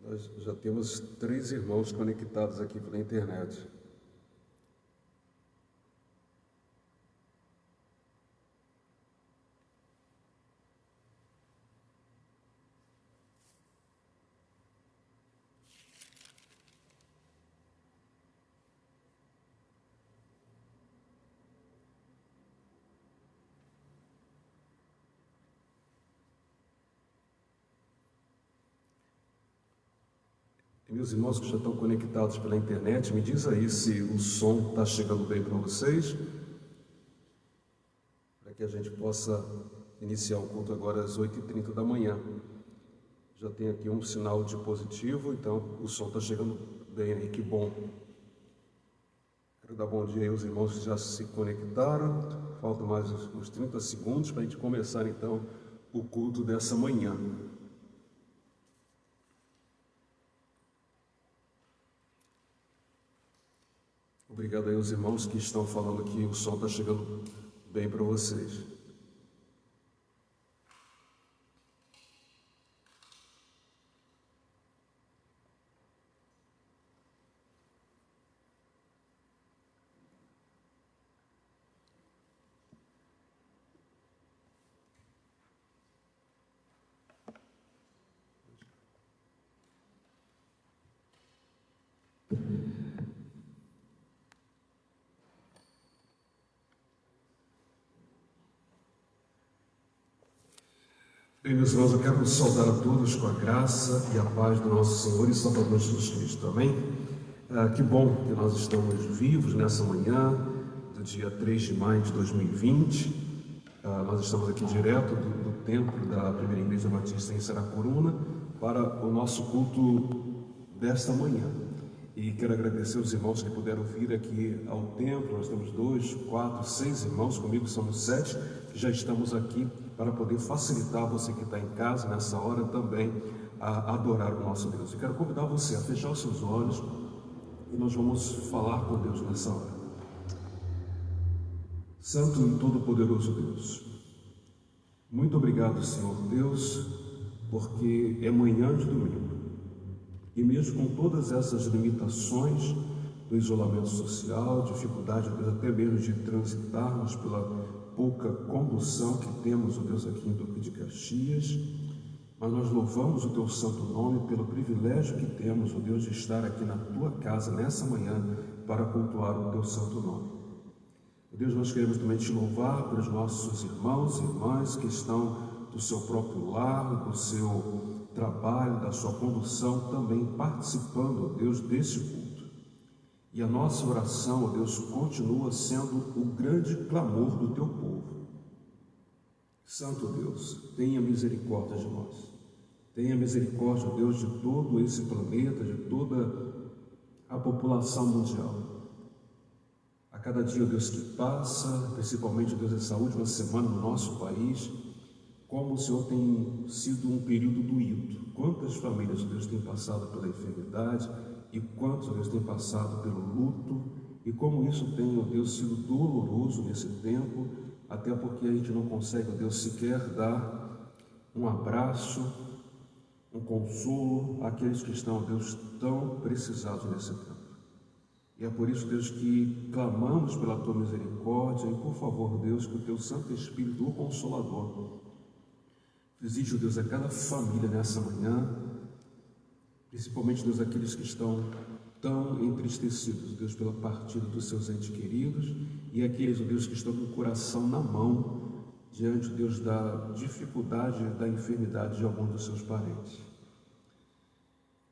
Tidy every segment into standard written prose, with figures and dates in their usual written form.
Nós já temos 3 irmãos conectados aqui pela internet. E meus irmãos que já estão conectados pela internet, me diz aí se o som está chegando bem para vocês, para que a gente possa iniciar o culto agora às 8h30 da manhã. Já tem aqui um sinal de positivo, então o som está chegando bem aí, que bom. Quero dar bom dia aí aos irmãos que já se conectaram. Faltam mais uns 30 segundos para a gente começar então o culto dessa manhã. Obrigado aí aos irmãos que estão falando que o som está chegando bem para vocês. Bem, meus irmãos, eu quero saudar a todos com a graça e a paz do nosso Senhor e Salvador Jesus Cristo, amém? Que bom que nós estamos vivos nessa manhã do dia 3 de maio de 2020. Nós estamos aqui direto do templo da Primeira Igreja Batista em Saracuruna para o nosso culto desta manhã. E quero agradecer os irmãos que puderam vir aqui ao templo. Nós temos 2, 4, 6 irmãos, comigo somos 7, que já estamos aqui para poder facilitar você que está em casa nessa hora também a adorar o nosso Deus. Eu quero convidar você a fechar os seus olhos e nós vamos falar com Deus nessa hora. Santo e Todo-Poderoso Deus, muito obrigado, Senhor Deus, porque é manhã de domingo. E mesmo com todas essas limitações do isolamento social, dificuldade, Deus, até mesmo de transitarmos pela pouca condução que temos, ó Deus, aqui em Duque de Caxias, mas nós louvamos o Teu santo nome pelo privilégio que temos, ó Deus, de estar aqui na Tua casa nessa manhã para cultuar o Teu santo nome. Ó Deus, nós queremos também Te louvar pelos nossos irmãos e irmãs que estão do seu próprio lar, do seu trabalho, da sua condução, também participando, ó Deus, desse culto. E a nossa oração, ó Deus, continua sendo o grande clamor do Teu povo. Santo Deus, tenha misericórdia de nós. Tenha misericórdia, ó Deus, de todo esse planeta, de toda a população mundial. A cada dia, ó Deus, que passa, principalmente, ó Deus, essa última semana no nosso país, como o Senhor tem sido um período doído. Quantas famílias, ó Deus, têm passado pela enfermidade e quantos, ó Deus, têm passado pelo luto, e como isso tem, ó Deus, sido doloroso nesse tempo, até porque a gente não consegue, ó Deus, sequer dar um abraço, um consolo àqueles que estão, ó Deus, tão precisados nesse tempo. E é por isso, Deus, que clamamos pela Tua misericórdia e, por favor, Deus, que o Teu Santo Espírito, o Consolador, visite, ó Deus, a cada família nessa manhã, principalmente, Deus, aqueles que estão tão entristecidos, Deus, pela partida dos seus entes queridos, e aqueles, ó Deus, que estão com o coração na mão, diante, Deus, da dificuldade, da enfermidade de alguns dos seus parentes.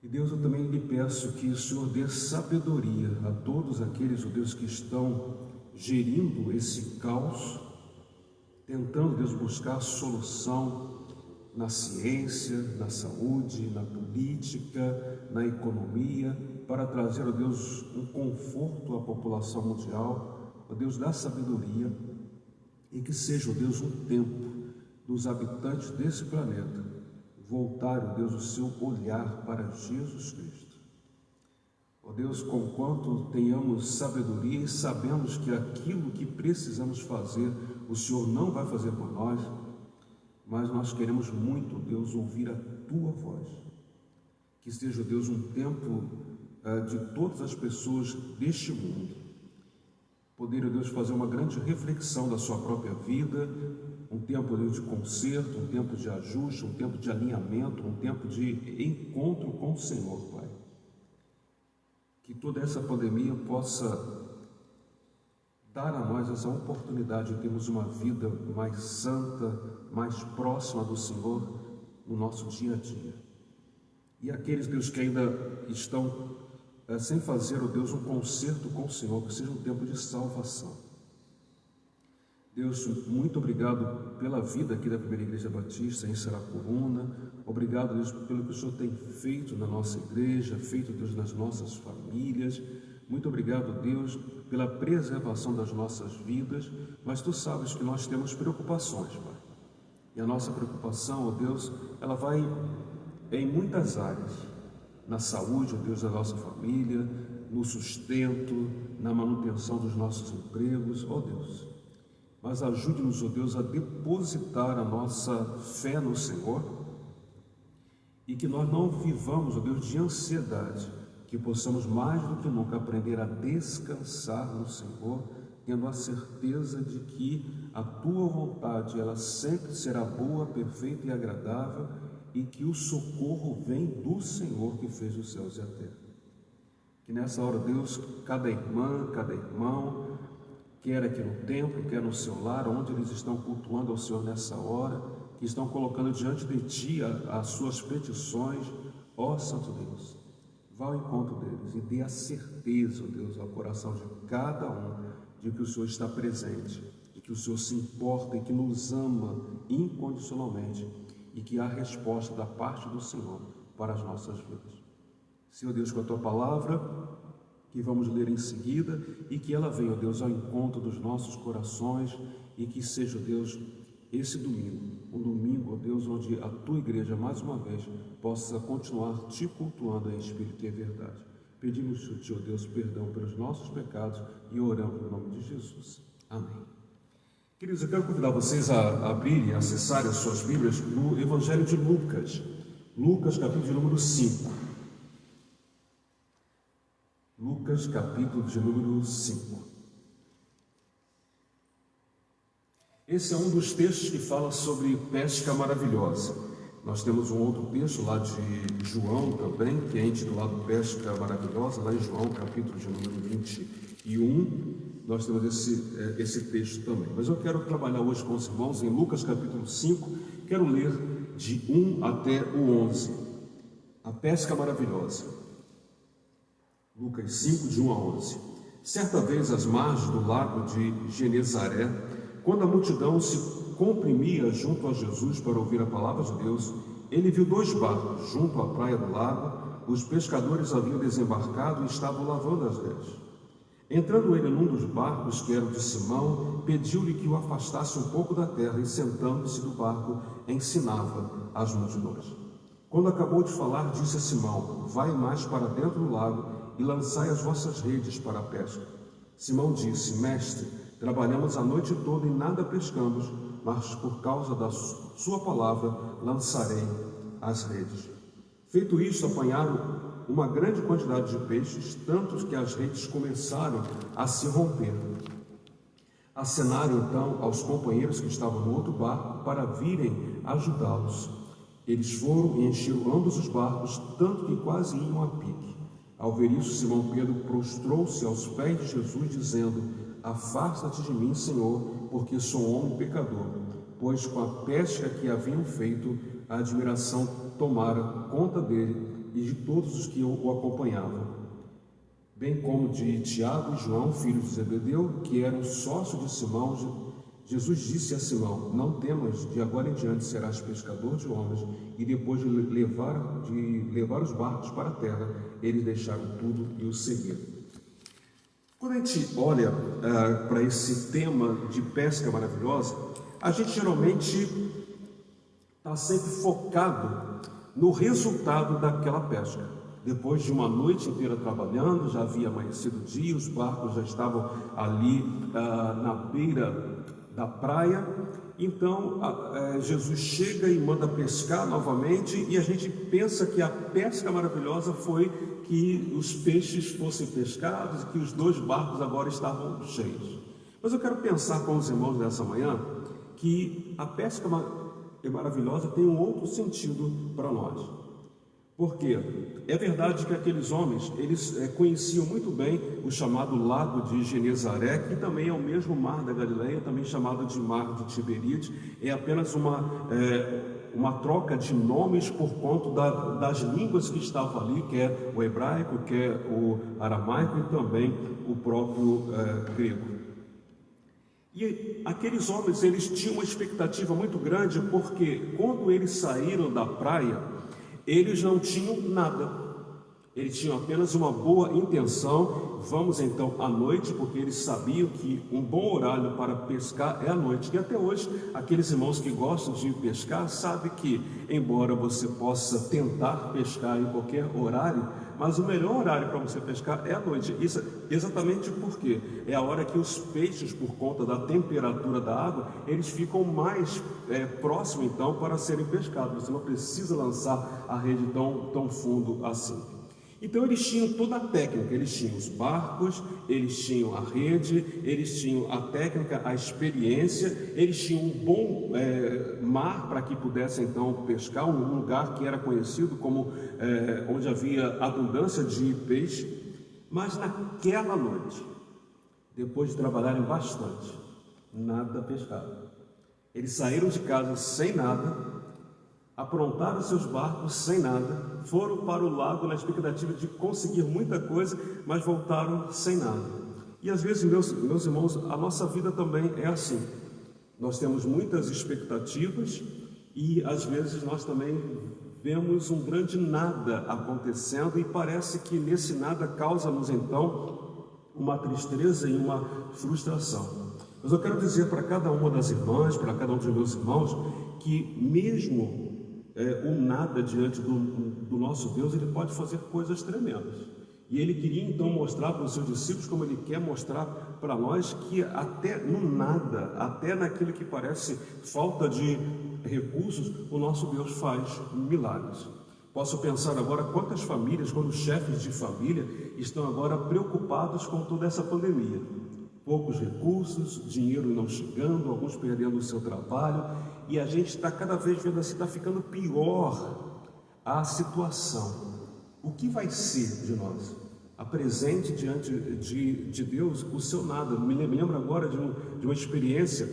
E, Deus, eu também lhe peço que o Senhor dê sabedoria a todos aqueles, ó Deus, que estão gerindo esse caos, tentando, Deus, buscar solução na ciência, na saúde, na política, na economia, para trazer, ó Deus, um conforto à população mundial. Ó Deus, dá sabedoria e que seja, ó Deus, um tempo dos habitantes desse planeta voltarem, ó Deus, o seu olhar para Jesus Cristo. Ó Deus, conquanto tenhamos sabedoria e sabemos que aquilo que precisamos fazer, o Senhor não vai fazer por nós, mas nós queremos muito, Deus, ouvir a Tua voz. que seja, Deus, um tempo de todas as pessoas deste mundo poderem, Deus, fazer uma grande reflexão da sua própria vida, um tempo, Deus, de conserto, um tempo de ajuste, um tempo de alinhamento, um tempo de encontro com o Senhor, Pai. Que toda essa pandemia possa dar a nós essa oportunidade de termos uma vida mais santa, mais próxima do Senhor no nosso dia a dia. E aqueles, Deus, que ainda estão sem fazer, ó Deus, um concerto com o Senhor, que seja um tempo de salvação. Deus, muito obrigado pela vida aqui da Primeira Igreja Batista em Saracuruna. Obrigado, Deus, pelo que o Senhor tem feito na nossa igreja, feito, Deus, nas nossas famílias. Muito obrigado, Deus, pela preservação das nossas vidas, mas Tu sabes que nós temos preocupações, Pai. E a nossa preocupação, ó Deus, ela vai em muitas áreas. Na saúde, ó Deus, da nossa família, no sustento, na manutenção dos nossos empregos, ó Deus. Mas ajude-nos, ó Deus, a depositar a nossa fé no Senhor e que nós não vivamos, ó Deus, de ansiedade, que possamos mais do que nunca aprender a descansar no Senhor, tendo a certeza de que a Tua vontade, ela sempre será boa, perfeita e agradável, e que o socorro vem do Senhor que fez os céus e a terra. Que nessa hora, Deus, cada irmã, cada irmão, quer aqui no templo, quer no seu lar, onde eles estão cultuando ao Senhor nessa hora, que estão colocando diante de Ti as suas petições, ó Santo Deus, vá ao encontro deles e dê a certeza, ó Deus, ao coração de cada um, de que o Senhor está presente, de que o Senhor se importa e que nos ama incondicionalmente, e que há resposta da parte do Senhor para as nossas vidas. Senhor Deus, com a Tua palavra, que vamos ler em seguida, e que ela venha, ó Deus, ao encontro dos nossos corações, e que seja, ó Deus, esse domingo, um domingo, ó Deus, onde a Tua igreja, mais uma vez, possa continuar Te cultuando em espírito e em verdade. Pedimos, Te, ó Deus, perdão pelos nossos pecados e oramos no nome de Jesus. Amém. Queridos, eu quero convidar vocês a abrirem, a acessarem as suas Bíblias no Evangelho de Lucas, Lucas, capítulo de número 5. Lucas, capítulo de número 5. Esse é um dos textos que fala sobre pesca maravilhosa. Nós temos um outro texto lá de João também, que é intitulado Pesca Maravilhosa, lá em João, capítulo de número 21. Nós temos esse texto também. Mas eu quero trabalhar hoje com os irmãos em Lucas capítulo 5, quero ler de 1 até o 11. A pesca maravilhosa. Lucas 5, de 1 a 11. Certa vez, às margens do lago de Genezaré, quando a multidão se comprimia junto a Jesus para ouvir a palavra de Deus, ele viu 2 barcos junto à praia do lago. Os pescadores haviam desembarcado e estavam lavando as redes. Entrando ele num dos barcos, que era o de Simão, pediu-lhe que o afastasse um pouco da terra e, sentando-se do barco, ensinava as multidões. Quando acabou de falar, disse a Simão: vai mais para dentro do lago e lançai as vossas redes para a pesca. Simão disse: mestre, trabalhamos a noite toda e nada pescamos, mas por causa da sua palavra lançarei as redes. Feito isto, apanharam uma grande quantidade de peixes, tanto que as redes começaram a se romper. Acenaram então aos companheiros que estavam no outro barco para virem ajudá-los. Eles foram e encheram ambos os barcos, tanto que quase iam a pique. Ao ver isso, Simão Pedro prostrou-se aos pés de Jesus, dizendo: afasta-te de mim, Senhor, porque sou um homem pecador. Pois com a pesca que haviam feito, a admiração tomara conta dele e de todos os que o acompanhavam, bem como de Tiago e João, filhos de Zebedeu, que eram sócios de Simão. Jesus disse a Simão: não temas, de agora em diante serás pescador de homens. E depois de levar os barcos para a terra, eles deixaram tudo e o seguiram. Quando a gente olha para esse tema de pesca maravilhosa, a gente geralmente está sempre focado no resultado daquela pesca. Depois de uma noite inteira trabalhando, já havia amanhecido o dia, os barcos já estavam ali na beira da praia, Então Jesus chega e manda pescar novamente, e a gente pensa que a pesca maravilhosa foi que os peixes fossem pescados e que os 2 barcos agora estavam cheios. Mas eu quero pensar com os irmãos nessa manhã que a pesca maravilhosa tem um outro sentido para nós. Porque é verdade que aqueles homens, eles conheciam muito bem o chamado Lago de Genezaré, que também é o mesmo mar da Galileia, também chamado de Mar de Tiberíades. É apenas uma troca de nomes por conta das línguas que estavam ali, que é o hebraico, que é o aramaico e também o próprio grego. E aqueles homens, eles tinham uma expectativa muito grande, porque quando eles saíram da praia, eles não tinham nada, eles tinham apenas uma boa intenção. Vamos então à noite, porque eles sabiam que um bom horário para pescar é à noite. E até hoje, aqueles irmãos que gostam de pescar sabem que, embora você possa tentar pescar em qualquer horário, mas o melhor horário para você pescar é à noite. Isso exatamente porque é a hora que os peixes, por conta da temperatura da água, eles ficam mais próximos então para serem pescados. Você não precisa lançar a rede tão fundo assim. Então eles tinham toda a técnica, eles tinham os barcos, eles tinham a rede, eles tinham a técnica, a experiência, eles tinham um bom mar para que pudessem então pescar, um lugar que era conhecido como onde havia abundância de peixe. Mas naquela noite, depois de trabalharem bastante, nada pescaram. Eles saíram de casa sem nada, aprontaram seus barcos sem nada, foram para o lago na expectativa de conseguir muita coisa, mas voltaram sem nada. E às vezes, meus irmãos, a nossa vida também é assim. Nós temos muitas expectativas e às vezes nós também vemos um grande nada acontecendo, e parece que nesse nada causa-nos então uma tristeza e uma frustração. Mas eu quero dizer para cada uma das irmãs, para cada um dos meus irmãos, que mesmo o nada diante do nosso Deus, ele pode fazer coisas tremendas. E ele queria então mostrar para os seus discípulos, como ele quer mostrar para nós, que até no nada, até naquilo que parece falta de recursos, o nosso Deus faz milagres. Posso pensar agora quantas famílias, quantos chefes de família estão agora preocupados com toda essa pandemia. Poucos recursos, dinheiro não chegando, alguns perdendo o seu trabalho, e a gente está cada vez vendo assim, está ficando pior a situação. O que vai ser de nós? Apresente diante de Deus o seu nada. Me lembro agora de uma experiência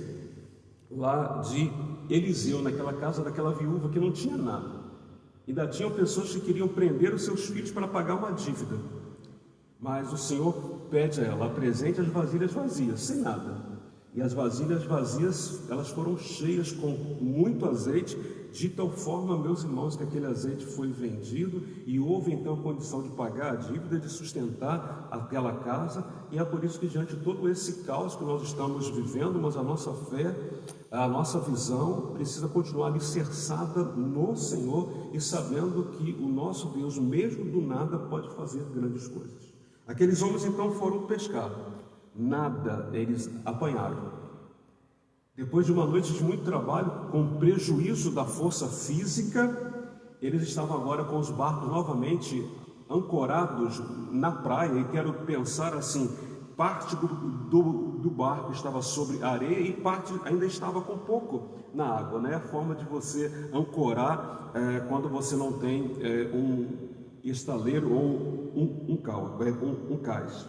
lá de Eliseu, naquela casa daquela viúva que não tinha nada. Ainda tinham pessoas que queriam prender os seus filhos para pagar uma dívida. Mas o Senhor pede a ela: apresente as vasilhas vazias, sem nada. E as vasilhas vazias, elas foram cheias com muito azeite, de tal forma, meus irmãos, que aquele azeite foi vendido e houve então a condição de pagar a dívida, de sustentar aquela casa. E é por isso que, diante de todo esse caos que nós estamos vivendo, mas a nossa fé, a nossa visão precisa continuar alicerçada no Senhor, e sabendo que o nosso Deus, mesmo do nada, pode fazer grandes coisas. Aqueles homens então foram pescar, nada eles apanharam. Depois de uma noite de muito trabalho, com prejuízo da força física, eles estavam agora com os barcos novamente ancorados na praia. E quero pensar assim, parte do barco estava sobre a areia e parte ainda estava com pouco na água, né? A forma de você ancorar quando você não tem um estaleiro ou um cais.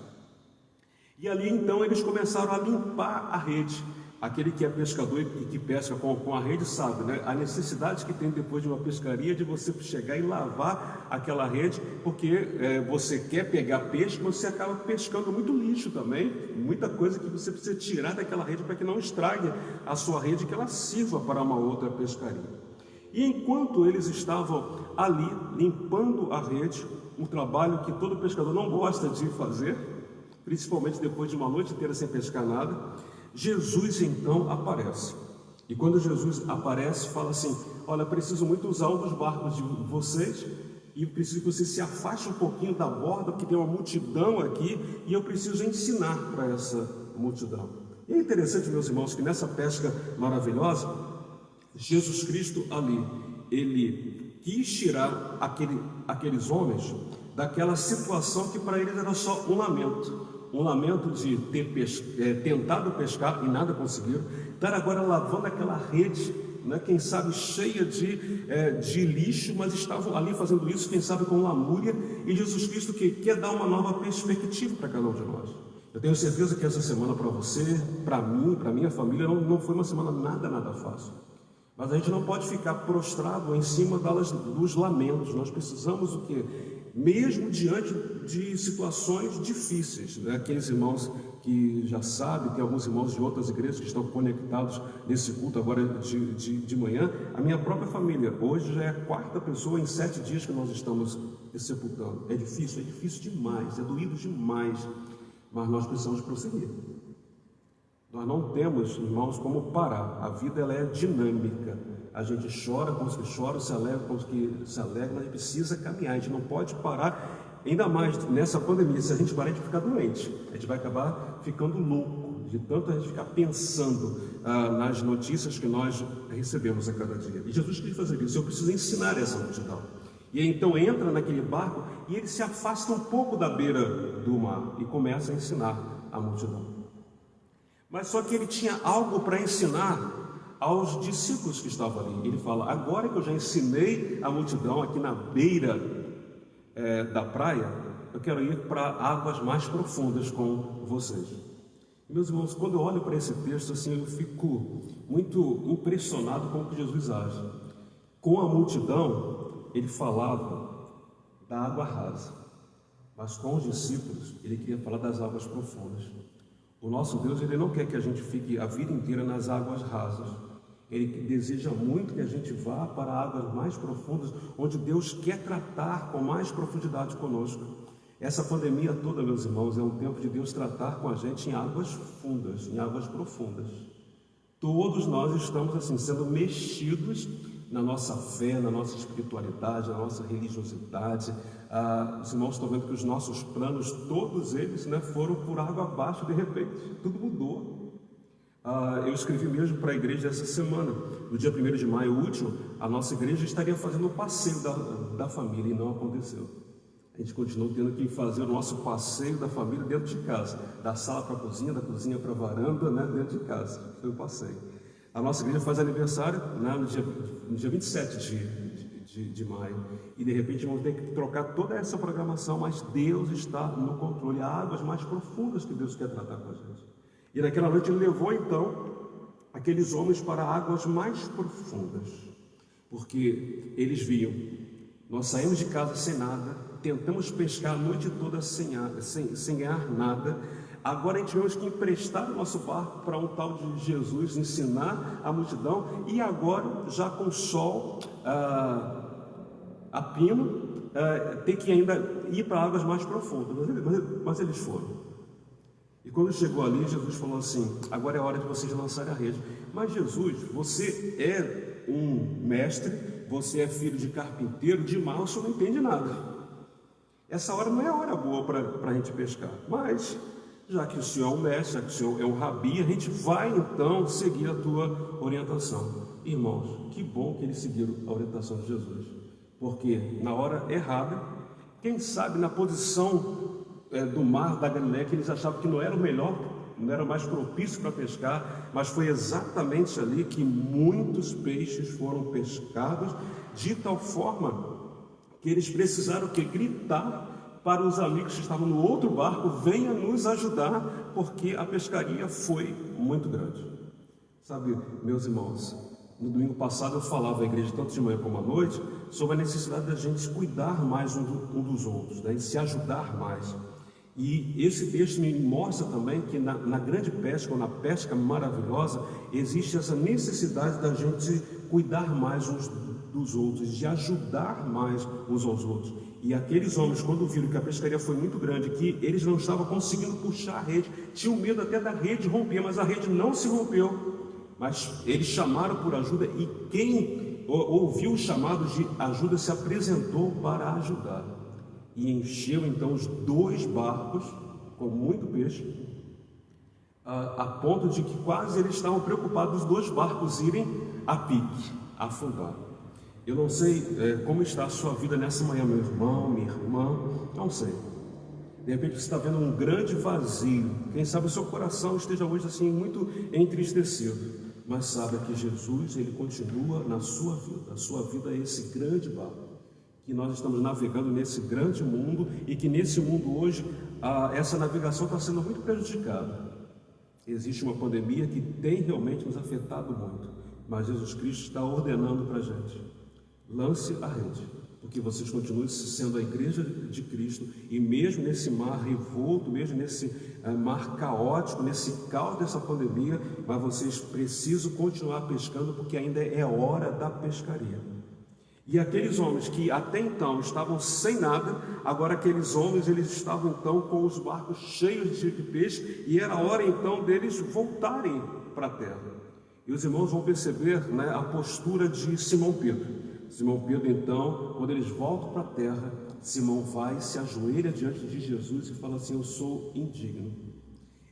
E ali então eles começaram a limpar a rede. Aquele que é pescador e que pesca com a rede sabe, né? A necessidade que tem depois de uma pescaria de você chegar e lavar aquela rede, porque você quer pegar peixe, mas você acaba pescando muito lixo também, muita coisa que você precisa tirar daquela rede para que não estrague a sua rede, que ela sirva para uma outra pescaria. E enquanto eles estavam ali limpando a rede, um trabalho que todo pescador não gosta de fazer, principalmente depois de uma noite inteira sem pescar nada, Jesus então aparece. E quando Jesus aparece, fala assim: olha, preciso muito usar um dos barcos de vocês, e preciso que você se afaste um pouquinho da borda, porque tem uma multidão aqui, e eu preciso ensinar para essa multidão. E é interessante, meus irmãos, que nessa pesca maravilhosa, Jesus Cristo ali, ele quis tirar aqueles homens daquela situação que para eles era só um lamento de ter tentado pescar e nada conseguiram, estar agora lavando aquela rede, né, quem sabe cheia de lixo, mas estavam ali fazendo isso, quem sabe com lamúria, e Jesus Cristo que quer dar uma nova perspectiva para cada um de nós. Eu tenho certeza que essa semana para você, para mim, para minha família, não foi uma semana nada fácil. Mas a gente não pode ficar prostrado em cima dos lamentos. Nós precisamos o quê? Mesmo diante de situações difíceis, né? Aqueles irmãos que já sabem, tem alguns irmãos de outras igrejas que estão conectados nesse culto agora de manhã. A minha própria família, hoje já é a 4ª pessoa em 7 dias que nós estamos sepultando. É difícil demais, é doído demais, mas nós precisamos prosseguir. Nós não temos, irmãos, como parar. A vida ela é dinâmica. A gente chora com os que choram, se alegra com os que se alegram, mas precisa caminhar. A gente não pode parar, ainda mais nessa pandemia. Se a gente parar, a gente fica doente. A gente vai acabar ficando louco, de tanto a gente ficar pensando nas notícias que nós recebemos a cada dia. E Jesus quis fazer isso. Eu preciso ensinar essa multidão. E então entra naquele barco e ele se afasta um pouco da beira do mar e começa a ensinar a multidão. Mas só que ele tinha algo para ensinar aos discípulos que estavam ali. Ele fala: agora que eu já ensinei a multidão aqui na beira da praia, eu quero ir para águas mais profundas com vocês. E, meus irmãos, quando eu olho para esse texto, assim, eu fico muito impressionado com o que Jesus age. Com a multidão, ele falava da água rasa, mas com os discípulos, ele queria falar das águas profundas. O nosso Deus, ele não quer que a gente fique a vida inteira nas águas rasas. Ele deseja muito que a gente vá para águas mais profundas, onde Deus quer tratar com mais profundidade conosco. Essa pandemia toda, meus irmãos, é um tempo de Deus tratar com a gente em águas fundas, em águas profundas. Todos nós estamos assim, sendo mexidos na nossa fé, na nossa espiritualidade, na nossa religiosidade. Os irmãos estão vendo que os nossos planos, todos eles, né, foram por água abaixo de repente, tudo mudou. Eu escrevi mesmo para a igreja essa semana, no dia 1º de maio último, a nossa igreja estaria fazendo o passeio da família e não aconteceu. A gente continuou tendo que fazer o nosso passeio da família dentro de casa, da sala para a cozinha, da cozinha para a varanda, né, dentro de casa. Foi o passeio. A nossa igreja faz aniversário, né, no dia 27 de maio, e de repente vamos ter que trocar toda essa programação, mas Deus está no controle. Há águas mais profundas que Deus quer tratar com a gente. E naquela noite ele levou então aqueles homens para águas mais profundas, porque eles viam: nós saímos de casa sem nada, tentamos pescar a noite toda sem ganhar nada. Agora a gente temos que emprestar o nosso barco para um tal de Jesus, ensinar a multidão, e agora, já com o sol a pino, tem que ainda ir para águas mais profundas. Mas eles foram. E quando chegou ali, Jesus falou assim: agora é hora de vocês lançarem a rede. Mas Jesus, você é um mestre, você é filho de carpinteiro, de mal, o senhor não entende nada. Essa hora não é a hora boa para a gente pescar, mas já que o senhor é um mestre, já que o senhor é um rabi, a gente vai então seguir a tua orientação. Irmãos, que bom que eles seguiram a orientação de Jesus, porque na hora errada, quem sabe na posição do mar da Galileia, que eles achavam que não era o melhor, não era o mais propício para pescar, mas foi exatamente ali que muitos peixes foram pescados, de tal forma que eles precisaram gritar para os amigos que estavam no outro barco: venha nos ajudar, porque a pescaria foi muito grande. Sabe, meus irmãos, no domingo passado eu falava à igreja, tanto de manhã como à noite, sobre a necessidade da gente cuidar mais um dos outros, né, e se ajudar mais. E esse texto me mostra também que na grande pesca, ou na pesca maravilhosa, existe essa necessidade da gente cuidar mais uns dos outros, de ajudar mais uns aos outros. E aqueles homens, quando viram que a pescaria foi muito grande, que eles não estavam conseguindo puxar a rede, tinham medo até da rede romper, mas a rede não se rompeu. Mas eles chamaram por ajuda, e quem ouviu o chamado de ajuda se apresentou para ajudar. E encheu então os 2 barcos com muito peixe, a ponto de que quase eles estavam preocupados os dois barcos irem a pique, afundar. Eu não sei como está a sua vida nessa manhã, meu irmão, minha irmã, não sei. De repente você está vendo um grande vazio. Quem sabe o seu coração esteja hoje assim muito entristecido. Mas saiba que Jesus, Ele continua na sua vida. A sua vida é esse grande barco. Que nós estamos navegando nesse grande mundo e que nesse mundo hoje, essa navegação está sendo muito prejudicada. Existe uma pandemia que tem realmente nos afetado muito. Mas Jesus Cristo está ordenando para a gente: lance a rede. Porque vocês continuam sendo a igreja de Cristo, e mesmo nesse mar revolto, mesmo nesse mar caótico, nesse caos dessa pandemia, mas vocês precisam continuar pescando, porque ainda é hora da pescaria. E aqueles homens que até então estavam sem nada, agora aqueles homens, eles estavam então com os barcos cheios de peixe, e era hora então deles voltarem para a terra. E os irmãos vão perceber, a postura de Simão Pedro. Simão Pedro, então, quando eles voltam para a terra, Simão vai, se ajoelha diante de Jesus e fala assim: eu sou indigno.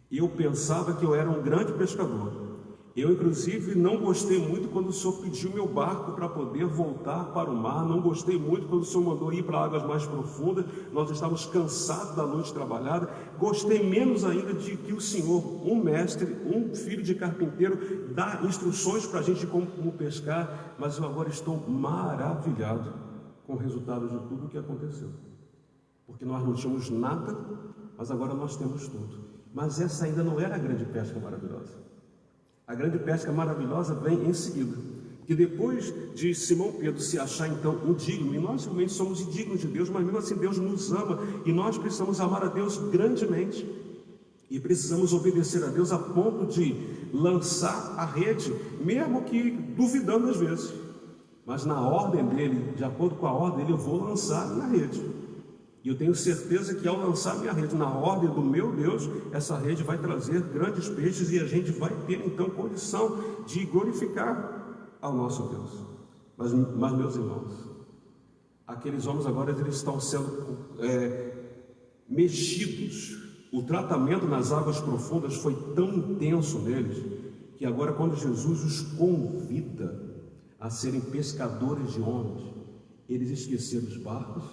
Eu pensava que eu era um grande pescador. Eu, inclusive, não gostei muito quando o Senhor pediu meu barco para poder voltar para o mar. Não gostei muito quando o Senhor mandou ir para águas mais profundas. Nós estávamos cansados da noite trabalhada. Gostei menos ainda de que o Senhor, um mestre, um filho de carpinteiro, dá instruções para a gente como pescar. Mas eu agora estou maravilhado com o resultado de tudo o que aconteceu. Porque nós não tínhamos nada, mas agora nós temos tudo. Mas essa ainda não era a grande pesca maravilhosa. A grande pesca maravilhosa vem em seguida, que depois de Simão Pedro se achar então indigno, e nós realmente somos indignos de Deus, mas mesmo assim Deus nos ama, e nós precisamos amar a Deus grandemente, e precisamos obedecer a Deus a ponto de lançar a rede, mesmo que duvidando às vezes, mas na ordem dele, de acordo com a ordem dele, eu vou lançar na rede. E eu tenho certeza que ao lançar minha rede na ordem do meu Deus, essa rede vai trazer grandes peixes, e a gente vai ter então condição de glorificar ao nosso Deus. Mas meus irmãos, aqueles homens agora eles estão sendo mexidos. O tratamento nas águas profundas foi tão intenso neles, que agora quando Jesus os convida a serem pescadores de homens, eles esqueceram os barcos,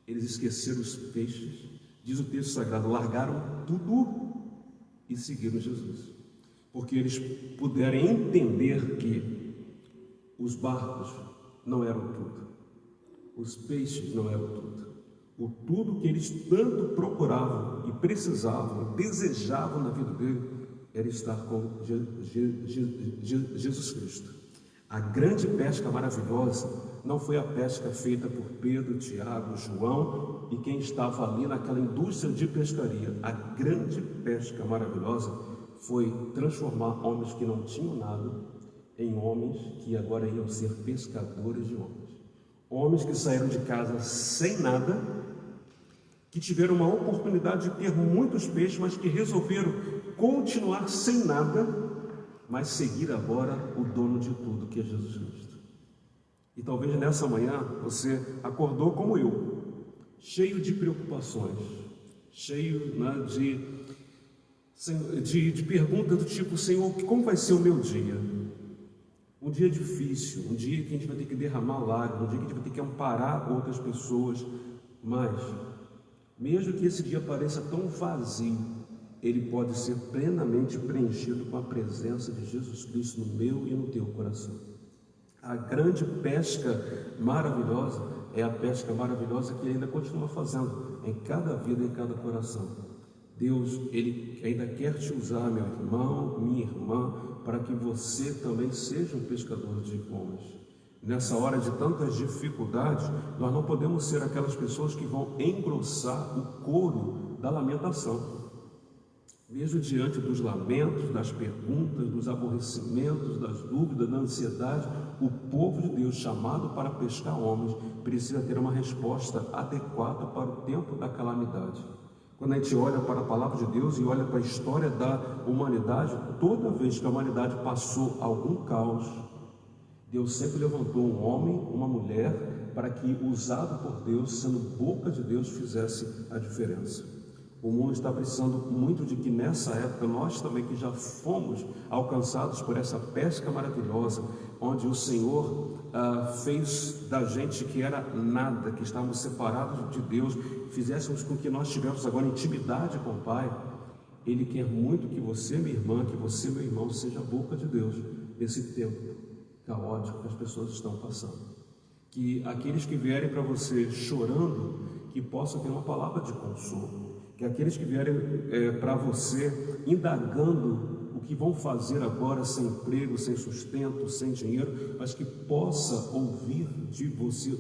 eles esqueceram os peixes, diz o texto sagrado, largaram tudo e seguiram Jesus, porque eles puderam entender que os barcos não eram tudo, os peixes não eram tudo, o tudo que eles tanto procuravam e precisavam, desejavam na vida dele, era estar com Jesus Cristo. A grande pesca maravilhosa não foi a pesca feita por Pedro, Tiago, João e quem estava ali naquela indústria de pescaria. A grande pesca maravilhosa foi transformar homens que não tinham nada em homens que agora iam ser pescadores de homens. Homens que saíram de casa sem nada, que tiveram uma oportunidade de ter muitos peixes, mas que resolveram continuar sem nada, mas seguir agora o dono de tudo, que é Jesus Cristo. E talvez nessa manhã você acordou como eu, cheio de preocupações, cheio de perguntas do tipo: Senhor, como vai ser o meu dia? Um dia difícil, um dia que a gente vai ter que derramar lágrimas, um dia que a gente vai ter que amparar outras pessoas, mas mesmo que esse dia pareça tão vazio, ele pode ser plenamente preenchido com a presença de Jesus Cristo no meu e no teu coração. A grande pesca maravilhosa é a pesca maravilhosa que ainda continua fazendo em cada vida, em cada coração. Deus, Ele ainda quer te usar, meu irmão, minha irmã, para que você também seja um pescador de homens. Nessa hora de tantas dificuldades, nós não podemos ser aquelas pessoas que vão engrossar o coro da lamentação. Mesmo diante dos lamentos, das perguntas, dos aborrecimentos, das dúvidas, da ansiedade, o povo de Deus, chamado para pescar homens, precisa ter uma resposta adequada para o tempo da calamidade. Quando a gente olha para a palavra de Deus e olha para a história da humanidade, toda vez que a humanidade passou algum caos, Deus sempre levantou um homem, uma mulher, para que, usado por Deus, sendo boca de Deus, fizesse a diferença. O mundo está precisando muito de que nessa época nós também, que já fomos alcançados por essa pesca maravilhosa, onde o Senhor fez da gente que era nada, que estávamos separados de Deus, fizéssemos com que nós tivéssemos agora intimidade com o Pai. Ele quer muito que você, minha irmã, que você, meu irmão, seja a boca de Deus nesse tempo caótico que as pessoas estão passando. Que aqueles que vierem para você chorando, que possam ter uma palavra de consolo. Que aqueles que vierem para você indagando o que vão fazer agora sem emprego, sem sustento, sem dinheiro, mas que possa ouvir de você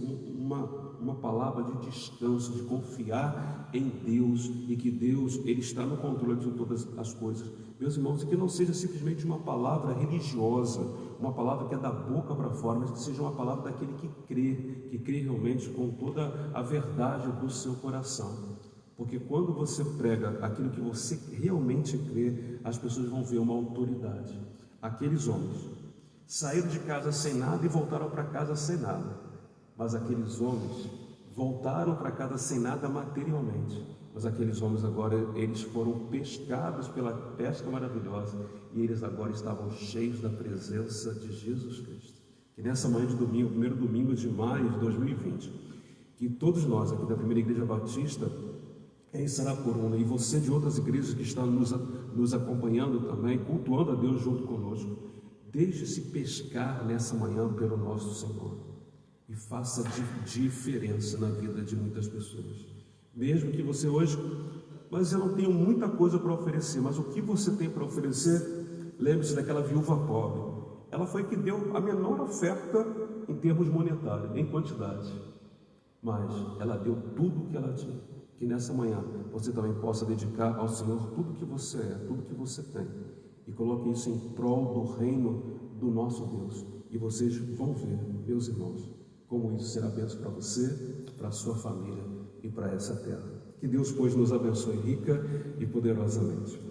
uma palavra de descanso, de confiar em Deus e que Deus, Ele está no controle de todas as coisas. Meus irmãos, e que não seja simplesmente uma palavra religiosa, uma palavra que é da boca para fora, mas que seja uma palavra daquele que crê realmente com toda a verdade do seu coração. Porque quando você prega aquilo que você realmente crê, as pessoas vão ver uma autoridade. Aqueles homens saíram de casa sem nada e voltaram para casa sem nada. Mas aqueles homens voltaram para casa sem nada materialmente. Mas aqueles homens agora, eles foram pescados pela pesca maravilhosa e eles agora estavam cheios da presença de Jesus Cristo. Que nessa manhã de domingo, primeiro domingo de maio de 2020, que todos nós aqui da Primeira Igreja Batista em Sarapuruna, e você de outras igrejas que estão nos acompanhando também, cultuando a Deus junto conosco, deixe-se pescar nessa manhã pelo nosso Senhor e faça diferença na vida de muitas pessoas. Mesmo que você hoje, mas eu não tenho muita coisa para oferecer, mas o que você tem para oferecer? Lembre-se daquela viúva pobre. Ela foi que deu a menor oferta em termos monetários, em quantidade, mas ela deu tudo o que ela tinha. Que nessa manhã você também possa dedicar ao Senhor tudo que você é, tudo que você tem, e coloque isso em prol do reino do nosso Deus. E vocês vão ver, meus irmãos, como isso será bênção para você, para a sua família e para essa terra. Que Deus, pois, nos abençoe rica e poderosamente.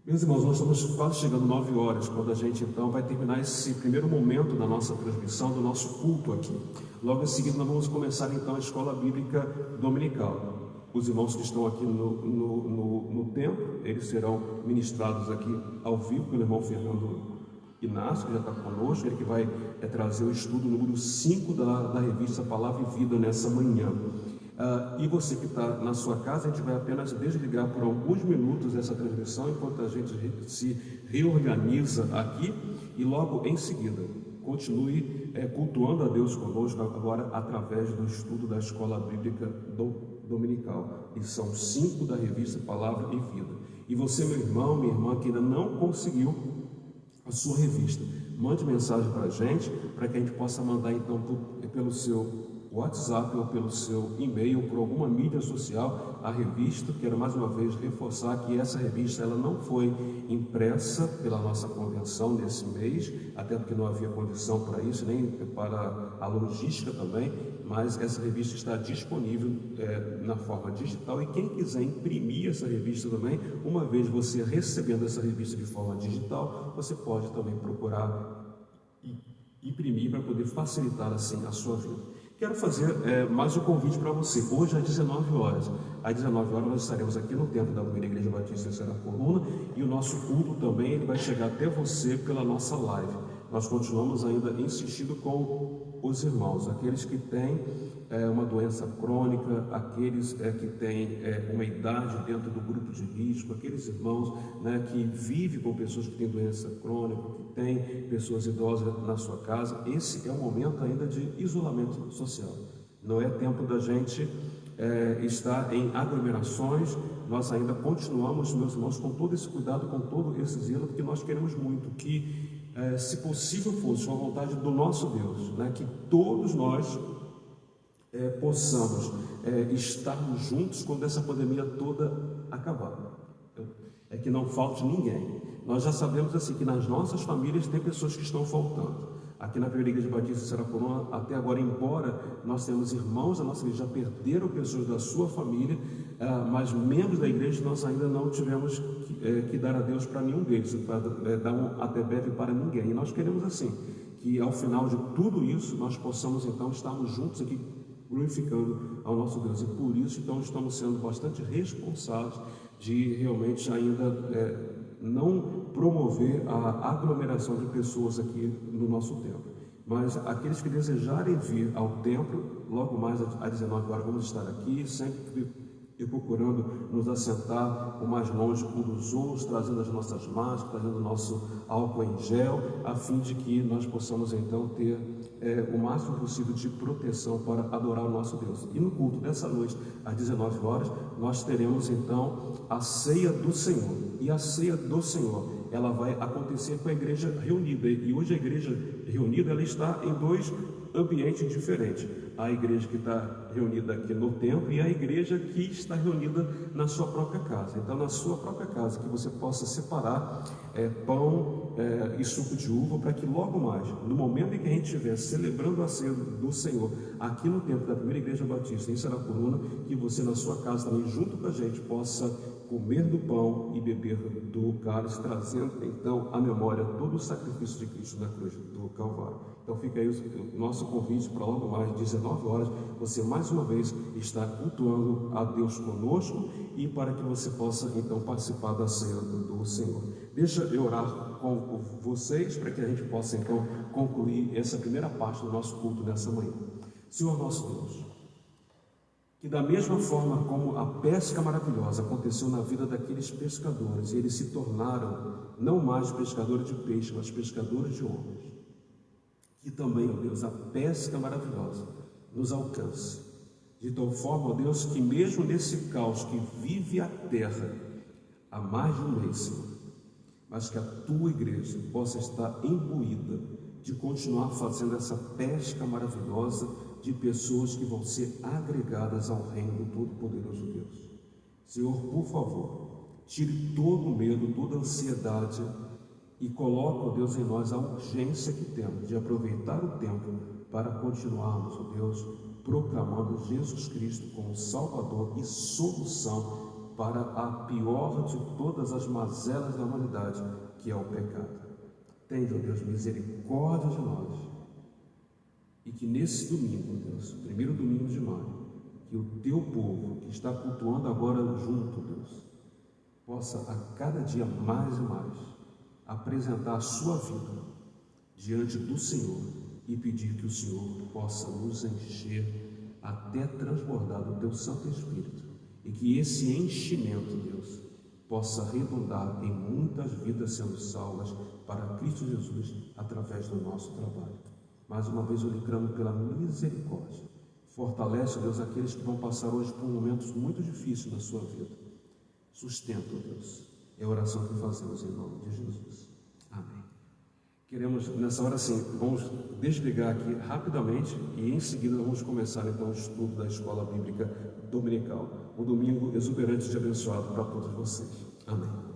Meus irmãos, nós estamos quase chegando 9 horas, quando a gente então vai terminar esse primeiro momento da nossa transmissão, do nosso culto aqui. Logo em seguida nós vamos começar então a escola bíblica dominical. Os irmãos que estão aqui no templo, eles serão ministrados aqui ao vivo pelo irmão Fernando Inácio, que já está conosco, ele que vai trazer o estudo número 5 da revista Palavra e Vida nessa manhã. E você que está na sua casa, a gente vai apenas desligar por alguns minutos essa transmissão, enquanto a gente se reorganiza aqui, e logo em seguida continue cultuando a Deus conosco, agora através do estudo da escola bíblica dominical, lição 5 da revista Palavra e Vida. E você, meu irmão, minha irmã, que ainda não conseguiu a sua revista, mande mensagem para a gente, para que a gente possa mandar então pelo seu WhatsApp ou pelo seu e-mail, ou por alguma mídia social, a revista. Quero mais uma vez reforçar que essa revista ela não foi impressa pela nossa convenção nesse mês, até porque não havia condição para isso, nem para a logística também, mas essa revista está disponível na forma digital, e quem quiser imprimir essa revista também, uma vez você recebendo essa revista de forma digital, você pode também procurar imprimir para poder facilitar assim a sua vida. Quero fazer mais um convite para você. Hoje às 19 horas. Às 19 horas nós estaremos aqui no templo da Primeira Igreja Batista em Sarapuruna, e o nosso culto também ele vai chegar até você pela nossa live. Nós continuamos ainda insistindo com os irmãos, aqueles que têm uma doença crônica, aqueles que têm uma idade dentro do grupo de risco, aqueles irmãos que vivem com pessoas que têm doença crônica, que têm pessoas idosas na sua casa. Esse é um momento ainda de isolamento social. Não é tempo da gente estar em aglomerações. Nós ainda continuamos, meus irmãos, com todo esse cuidado, com todo esse zelo, porque nós queremos muito que, se possível fosse a vontade do nosso Deus, que todos nós possamos estarmos juntos quando essa pandemia toda acabar. Que não falte ninguém. Nós já sabemos assim que nas nossas famílias tem pessoas que estão faltando. Aqui na Primeira Igreja Batista de Sarapuruna, até agora, embora nós temos irmãos da nossa igreja, já perderam pessoas da sua família, mas membros da igreja nós ainda não tivemos que dar a Deus para nenhum deles, para dar um até breve para ninguém. E nós queremos assim, que ao final de tudo isso, nós possamos então estarmos juntos aqui glorificando ao nosso Deus. E por isso, então, estamos sendo bastante responsáveis de realmente ainda não promover a aglomeração de pessoas aqui no nosso templo. Mas aqueles que desejarem vir ao templo, logo mais às 19 horas vamos estar aqui, sempre e procurando nos assentar o mais longe um dos outros, trazendo as nossas máscaras, trazendo o nosso álcool em gel, a fim de que nós possamos então ter o máximo possível de proteção para adorar o nosso Deus. E no culto dessa noite, às 19 horas, nós teremos então a ceia do Senhor. E a ceia do Senhor, ela vai acontecer com a igreja reunida. E hoje a igreja reunida, ela está em dois ambientes diferentes. A igreja que está reunida aqui no templo e a igreja que está reunida na sua própria casa. Então, na sua própria casa, que você possa separar pão e suco de uva, para que logo mais, no momento em que a gente estiver celebrando a ceia do Senhor, aqui no templo da primeira igreja batista em Saracuruna, que você na sua casa também, junto com a gente, possa comer do pão e beber do cálice, trazendo então à memória todo o sacrifício de Cristo na cruz do Calvário. Então fica aí o nosso convite para logo mais 19 horas, você mais uma vez está cultuando a Deus conosco e para que você possa então participar da ceia do Senhor. Deixa eu orar com vocês para que a gente possa então concluir essa primeira parte do nosso culto nessa manhã. Senhor nosso Deus, que da mesma forma como a pesca maravilhosa aconteceu na vida daqueles pescadores, e eles se tornaram não mais pescadores de peixe, mas pescadores de homens, que também, ó Deus, a pesca maravilhosa nos alcance, de tal forma, ó Deus, que mesmo nesse caos que vive a terra há mais de um mês, Senhor, mas que a tua igreja possa estar imbuída de continuar fazendo essa pesca maravilhosa de pessoas que vão ser agregadas ao reino do Todo-Poderoso Deus. Senhor, por favor, tire todo o medo, toda a ansiedade e coloque, ó Deus, em nós a urgência que temos de aproveitar o tempo para continuarmos, ó Deus, proclamando Jesus Cristo como Salvador e solução para a pior de todas as mazelas da humanidade, que é o pecado. Tende, ó Deus, misericórdia de nós. E que nesse domingo, Deus, primeiro domingo de maio, que o teu povo, que está cultuando agora junto, Deus, possa a cada dia mais e mais apresentar a sua vida diante do Senhor e pedir que o Senhor possa nos encher até transbordar do teu Santo Espírito e que esse enchimento, Deus, possa redundar em muitas vidas sendo salvas para Cristo Jesus através do nosso trabalho. Mais uma vez eu lhe clamo pela misericórdia. Fortalece, Deus, aqueles que vão passar hoje por momentos muito difíceis na sua vida. Sustenta, Deus. É a oração que fazemos em nome de Jesus. Amém. Queremos, nessa hora sim, vamos desligar aqui rapidamente e em seguida vamos começar então o estudo da Escola Bíblica Dominical. Um domingo exuberante e abençoado para todos vocês. Amém.